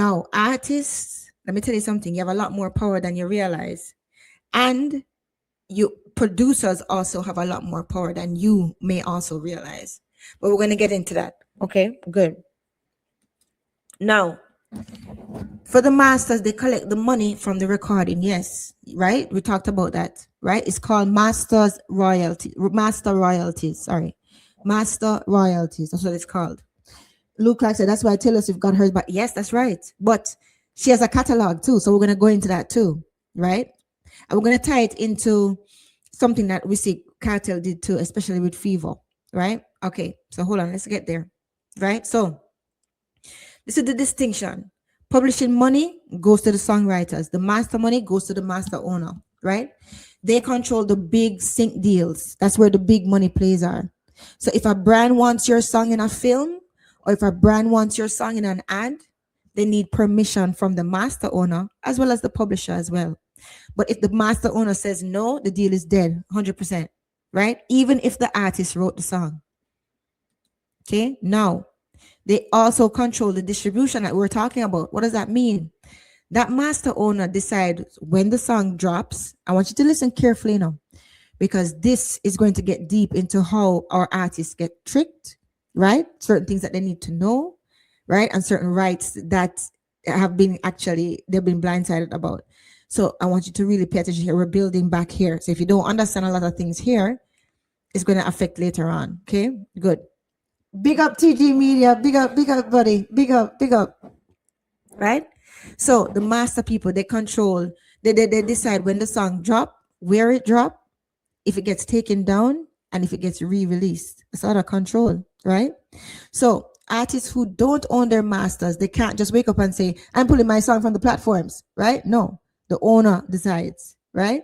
Now, artists, let me tell you something, you have a lot more power than you realize. And you producers also have a lot more power than you may also realize. But we're going to get into that. Okay, good. Now, for the masters, they collect the money from the recording. Yes, right? We talked about that, right? It's called master royalties. Sorry, master royalties. That's what it's called. Luke Clark said, that's why Taylor Swift got hers. But yes, that's right. But she has a catalog too. So we're going to go into that too, right? And we're going to tie it into something that we see Cartel did too, especially with Fever, right? Okay, so hold on, let's get there, right? So this is the distinction. Publishing money goes to the songwriters. The master money goes to the master owner, right? They control the big sync deals. That's where the big money plays are. So if a brand wants your song in a film, or if a brand wants your song in an ad, they need permission from the master owner as well as the publisher as well. But if the master owner says no, the deal is dead, 100%, right? Even if the artist wrote the song. Okay, now they also control the distribution that we're talking about. What does that mean? That master owner decides when the song drops. I want you to listen carefully now, because this is going to get deep into how our artists get tricked, right? Certain things that they need to know, right? And certain rights that have been they've been blindsided about. So I want you to really pay attention here. We're building back here. So if you don't understand a lot of things here, it's going to affect later on. Okay, good. Big up TG Media. Big up, buddy. Big up. Right? So the master people, they control, they decide when the song drop, where it drop, if it gets taken down, and if it gets re-released. It's out of control, right? So artists who don't own their masters, they can't just wake up and say, I'm pulling my song from the platforms, right? No, the owner decides, right?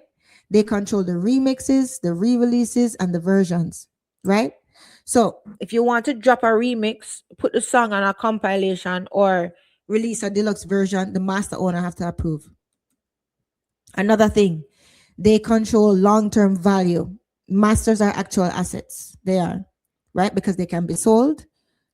They control the remixes, the re-releases, and the versions, right? So if you want to drop a remix, put the song on a compilation, or release a deluxe version, the master owner have to approve. Another thing, they control long-term value. Masters are actual assets. They are, right? Because they can be sold,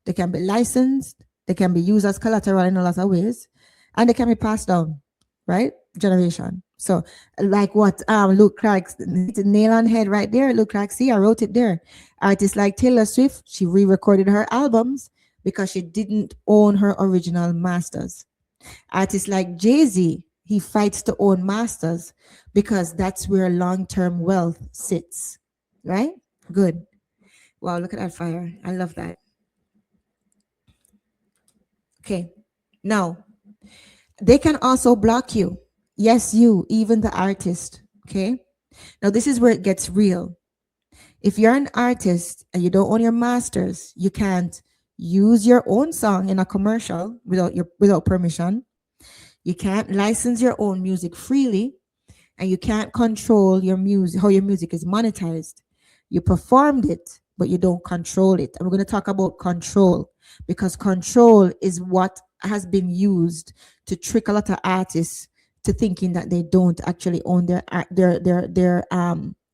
they can be licensed, they can be used as collateral in a lot of ways, and they can be passed down, right? Generation. So like what Luke Clark, nail on head right there. Luke Clark, see, I wrote it there. Artists like Taylor Swift, she re-recorded her albums because she didn't own her original masters. Artists like Jay-Z, he fights to own masters because that's where long-term wealth sits, right? Good. Wow, look at that fire. I love that. Okay. Now, they can also block you. Yes, you, even the artist. Okay. Now, this is where it gets real. If you're an artist and you don't own your masters, you can't use your own song in a commercial without permission. You can't license your own music freely, and you can't control your music, how your music is monetized. You performed it, but you don't control it. And we're going to talk about control, because control is what has been used to trick a lot of artists to thinking that they don't actually own their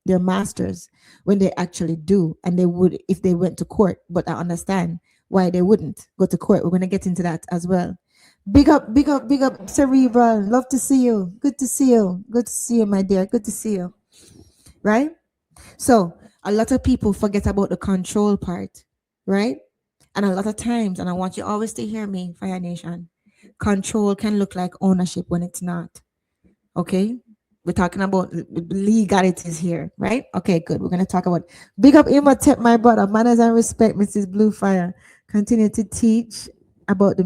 masters, when they actually do, and they would if they went to court. But I understand why they wouldn't go to court. We're going to get into that as well. Big up, Cerebral. Love to see you. Good to see you. Good to see you, my dear. Good to see you. Right? So, a lot of people forget about the control part, right? And a lot of times, and I want you always to hear me, Fire Nation, control can look like ownership when it's not. Okay? We're talking about legalities here, right? Okay, good. We're going to talk about big up Imhotep, my brother. Manners and respect, Mrs. Blue Fire. Continue to teach about the